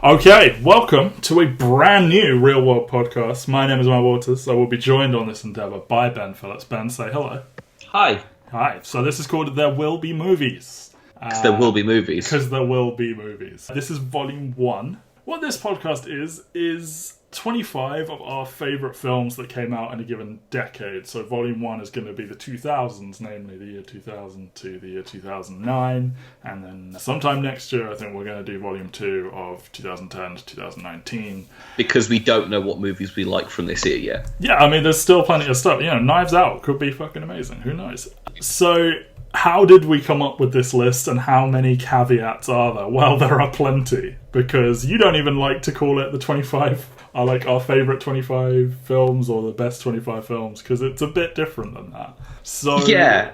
Okay, welcome to a brand new Real World podcast. My name is Matt Waters. I will be joined on this endeavour by Ben Phillips. Ben, say hello. Hi. Hi. So this is called There Will Be Movies. Because there will be movies. Because there will be movies. This is volume 1. What this podcast is 25 of our favourite films that came out in a given decade. So volume 1 is going to be the 2000s, namely the year 2000 to the year 2009. And then sometime next year, I think we're going to do volume 2 of 2010 to 2019. Because we don't know what movies we like from this year yet. Yeah, I mean, there's still plenty of stuff. You know, Knives Out could be fucking amazing. Who knows? So, how did we come up with this list and how many caveats are there? Well, there are plenty. Because you don't even like to call it the 25... are like our favourite 25 films or the best 25 films, because it's a bit different than that. So yeah,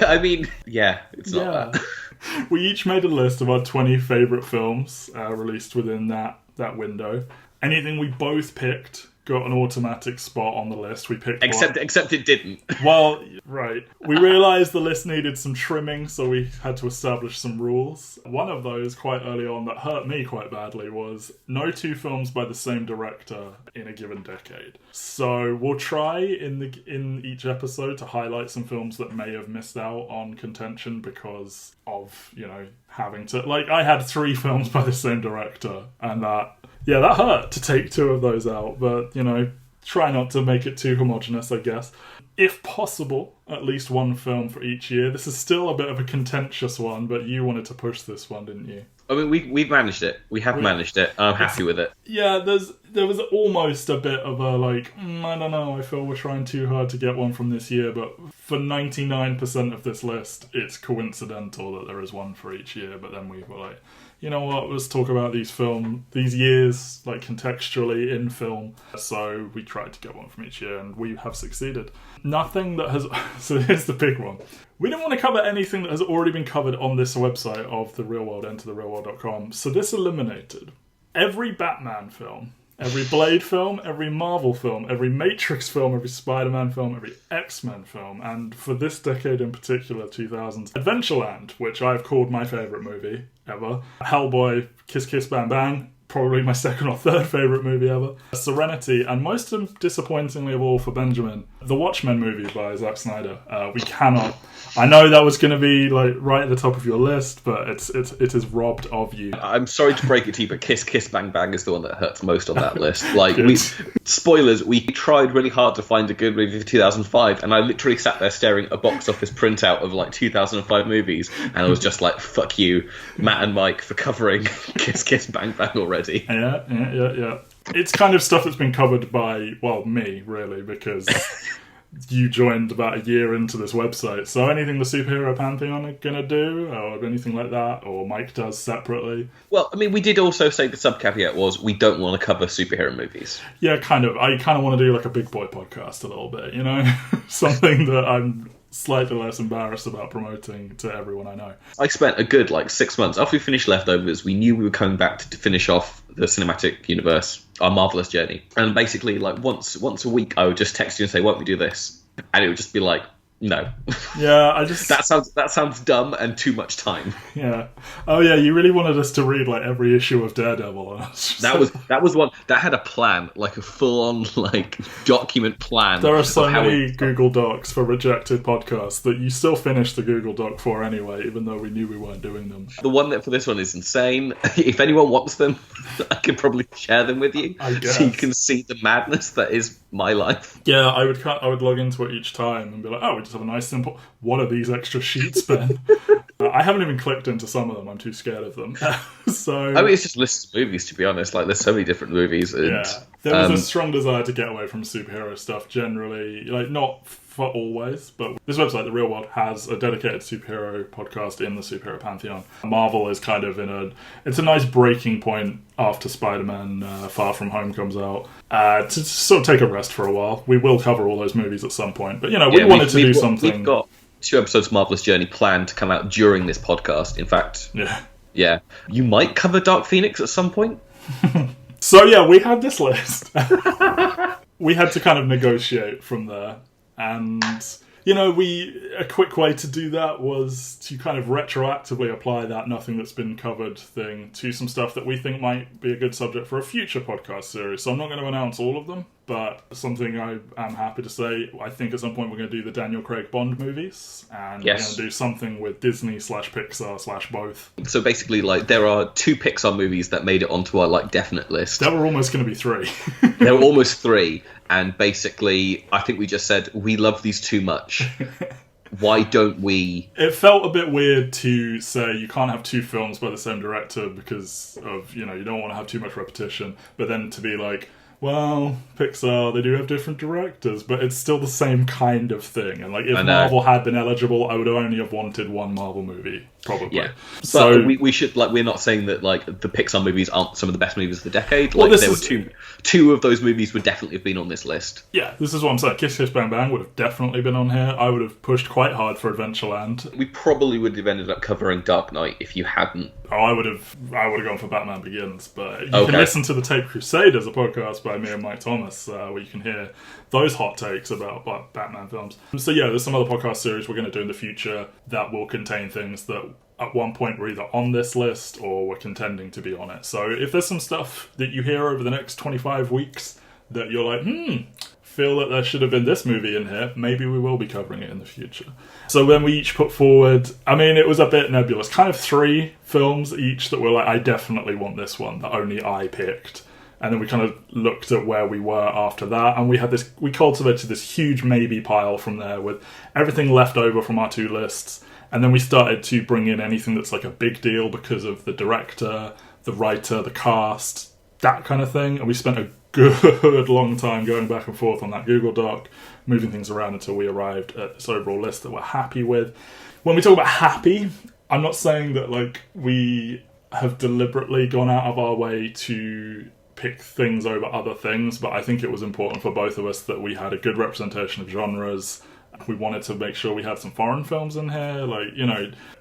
I mean, yeah, it's not that. We each made a list of our 20 favourite films released within that window. Anything we both picked got an automatic spot on the list. We picked except it didn't. Well, right. We realised the list needed some trimming, so we had to establish some rules. One of those, quite early on, that hurt me quite badly was no 2 films by the same director in a given decade. So we'll try in each episode to highlight some films that may have missed out on contention because of, you know, having to... Like, I had 3 films by the same director, and that hurt to take 2 of those out, but, you know, try not to make it too homogenous, I guess. If possible, at least 1 film for each year. This is still a bit of a contentious one, but you wanted to push this one, didn't you? I mean, we've managed it. We have managed it. I'm happy with it. Yeah, there was almost a bit of a, like, I don't know, I feel we're trying too hard to get one from this year, but for 99% of this list, it's coincidental that there is 1 for each year, but then we were like, you know what, let's talk about these years, like, contextually in film. So we tried to get 1 from each year, and we have succeeded. Nothing that has... So here's the big one. We didn't want to cover anything that has already been covered on this website of The Real World, entertherealworld.com. So this eliminated every Batman film, every Blade film, every Marvel film, every Matrix film, every Spider-Man film, every X-Men film, and for this decade in particular, 2000s, Adventureland, which I've called my favourite movie ever, Hellboy, Kiss Kiss Bang Bang, probably my second or third favourite movie ever, Serenity, and most disappointingly of all for Benjamin, the Watchmen movie by Zack Snyder. We cannot... I know that was going to be like right at the top of your list, but it is robbed of you. I'm sorry to break it to you, but Kiss Kiss Bang Bang is the one that hurts most on that list. Like, spoilers, we tried really hard to find a good movie for 2005, and I literally sat there staring at a box office printout of like 2005 movies, and I was just like, fuck you, Matt and Mike, for covering Kiss Kiss Bang Bang already. Yeah. It's kind of stuff that's been covered by, well, me, really, because... you joined about a year into this website, so anything the Superhero Pantheon are going to do, or anything like that, or Mike does separately? Well, I mean, we did also say the sub-caveat was we don't want to cover superhero movies. Yeah, kind of. I kind of want to do like a big boy podcast a little bit, you know? Something that I'm slightly less embarrassed about promoting to everyone I know. I spent a good 6 months after we finished Leftovers. We knew we were coming back to finish off the cinematic universe, our marvelous journey, and basically once a week I would just text you and say, why don't we do this? And it would just be like, no. Yeah, I just... that sounds dumb and too much time. Yeah. Oh yeah, you really wanted us to read like every issue of Daredevil. That was one that had a plan, like a full-on document plan. There are so many Google Docs for rejected podcasts that you still finished the Google Doc for anyway, even though we knew we weren't doing them. The one that for this one is insane. If anyone wants them, I can probably share them with you, I guess. So you can see the madness that is my life. Yeah, I would log into it each time and be like, oh, we just have a nice simple... What are these extra sheets, Ben? I haven't even clicked into some of them. I'm too scared of them. So I mean, it's just lists of movies, to be honest. Like, there's so many different movies. And, yeah, there was a strong desire to get away from superhero stuff generally. Like, not for always, but this website, The Real World, has a dedicated superhero podcast in the Superhero Pantheon. Marvel is kind of it's a nice breaking point after Spider-Man Far From Home comes out, to sort of take a rest for a while. We will cover all those movies at some point, but, you know, we wanted to do something. We've got 2 episodes of Marvelous Journey planned to come out during this podcast. In fact, yeah, you might cover Dark Phoenix at some point. So, yeah, we had this list. We had to kind of negotiate from there. And a quick way to do that was to kind of retroactively apply that nothing that's been covered thing to some stuff that we think might be a good subject for a future podcast series. So I'm not going to announce all of them, but something I am happy to say, I think at some point we're going to do the Daniel Craig Bond movies, and we're going to do something with Disney/Pixar/both. So basically, like, there are 2 Pixar movies that made it onto our, like, definite list. There were almost going to be 3. There were almost 3, and basically, I think we just said, we love these too much. Why don't we... It felt a bit weird to say you can't have 2 films by the same director because of, you don't want to have too much repetition, but then to be like, well, Pixar, they do have different directors, but it's still the same kind of thing. And, like, if Marvel had been eligible, I would only have wanted 1 Marvel movie, probably. Yeah. So we should, like, we're not saying that, like, the Pixar movies aren't some of the best movies of the decade. Like, there were two of those movies would definitely have been on this list. Yeah, this is what I'm saying. Kiss Kiss Bang Bang would have definitely been on here. I would have pushed quite hard for Adventureland. We probably would have ended up covering Dark Knight if you hadn't. Oh, I would have gone for Batman Begins, but you can listen to the Tape Crusaders, a podcast by me and Mike Thomas, where you can hear those hot takes about Batman films. So yeah, there's some other podcast series we're going to do in the future that will contain things that at one point were either on this list or were contending to be on it. So if there's some stuff that you hear over the next 25 weeks that you're like, feel that there should have been this movie in here, maybe we will be covering it in the future. So then we each put forward, it was a bit nebulous, kind of 3 films each that were like, I definitely want this one, that only I picked. And then we kind of looked at where we were after that, and we cultivated this huge maybe pile from there with everything left over from our 2 lists. And then we started to bring in anything that's like a big deal because of the director, the writer, the cast, that kind of thing. And we spent a good long time going back and forth on that Google Doc, moving things around until we arrived at this overall list that we're happy with. When we talk about happy, I'm not saying that like we have deliberately gone out of our way to pick things over other things, but I think it was important for both of us that we had a good representation of genres. We wanted to make sure we had some foreign films in here, like,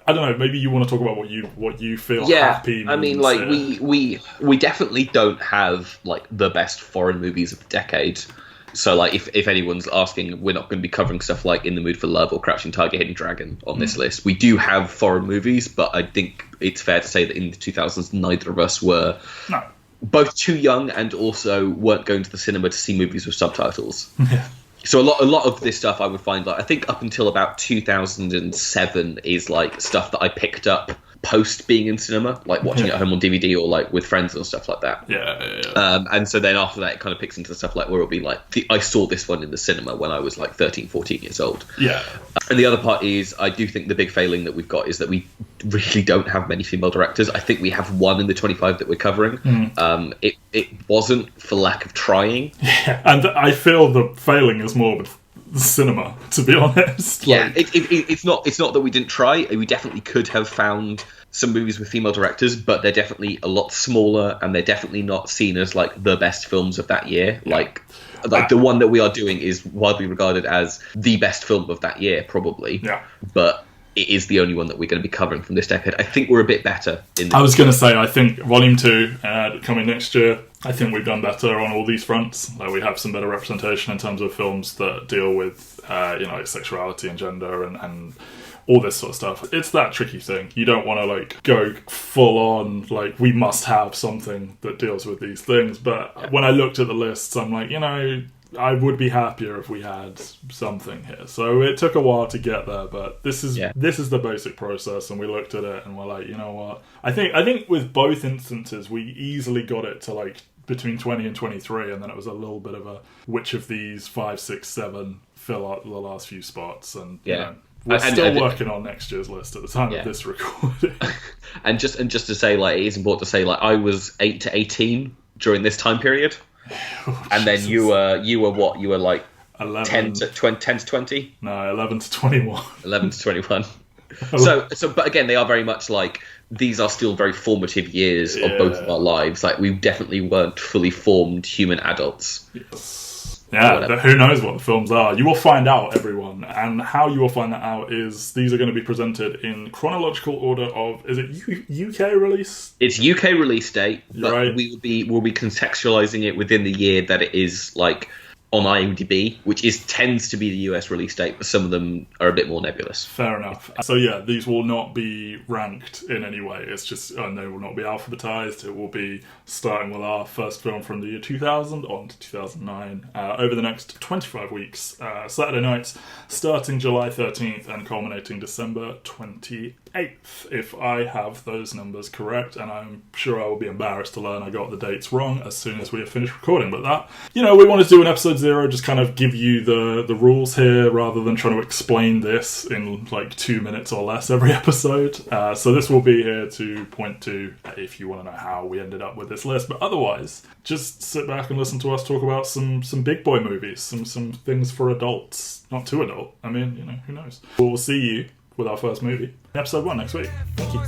I don't know, maybe you want to talk about what you feel happy means. We definitely don't have, like, the best foreign movies of the decade. So, like, if anyone's asking, we're not going to be covering stuff like In the Mood for Love or Crouching Tiger, Hidden Dragon on this list. We do have foreign movies, but I think it's fair to say that in the 2000s, neither of us were both too young and also weren't going to the cinema to see movies with subtitles. Yeah. So a lot of this stuff I would find, like, I think up until about 2007 is like stuff that I picked up post being in cinema, like watching it at home on DVD or like with friends and stuff like that. Yeah. And so then after that it kind of picks into the stuff like where it'll be like, I saw this one in the cinema when I was like 13, 14 years old. Yeah. And the other part is, I do think the big failing that we've got is that we really don't have many female directors. I think we have one in the 25 that we're covering. It wasn't for lack of trying. Yeah, and I feel the failing is more with the cinema, to be honest. Yeah, it's not that we didn't try. We definitely could have found some movies with female directors, but they're definitely a lot smaller, and they're definitely not seen as like the best films of that year. Like the one that we are doing is widely regarded as the best film of that year, probably. Yeah. But it is the only one that we're going to be covering from this decade. I think we're a bit better. I was going to say, I think Volume 2 coming next year, I think we've done better on all these fronts. Like, we have some better representation in terms of films that deal with, like sexuality and gender and all this sort of stuff. It's that tricky thing. You don't want to like go full on, like, we must have something that deals with these things. But when I looked at the lists, I'm like, I would be happier if we had something here. So it took a while to get there, but this is the basic process, and we looked at it and we're like, you know what? I think with both instances we easily got it to like between 20 and 23, and then it was a little bit of a which of these 5, 6, 7 fill out the last few spots, and we're still working on next year's list at the time of this recording. and just to say, like, it is important to say, like, I was 8 to 18 during this time period. And then you were what? You were like 11, 10 to 20? No, 11 to 21. 11 to 21. So, but again, they are very much like, these are still very formative years of both of our lives. Like, we definitely weren't fully formed human adults. Yes. Yeah, who knows what the films are. You will find out, everyone. And how you will find that out is these are going to be presented in chronological order of, is it UK release? It's UK release date, but right. we'll be contextualizing it within the year that it is, like, on IMDb, which tends to be the US release date, but some of them are a bit more nebulous. Fair enough. So yeah, these will not be ranked in any way. It's just, and they will not be alphabetized. It will be starting with our first film from the year 2000 on to 2009 over the next 25 weeks, Saturday nights, starting July 13th and culminating December 28th, if I have those numbers correct, and I'm sure I will be embarrassed to learn I got the dates wrong as soon as we have finished recording. But that, we want to do an episode 0, just kind of give you the rules here rather than trying to explain this in like 2 minutes or less every episode. So this will be here to point to if you want to know how we ended up with this list. But otherwise, just sit back and listen to us talk about some big boy movies, some things for adults. Not too adult. I mean, who knows? We'll see you with our first movie, episode 1 next week. Thank you.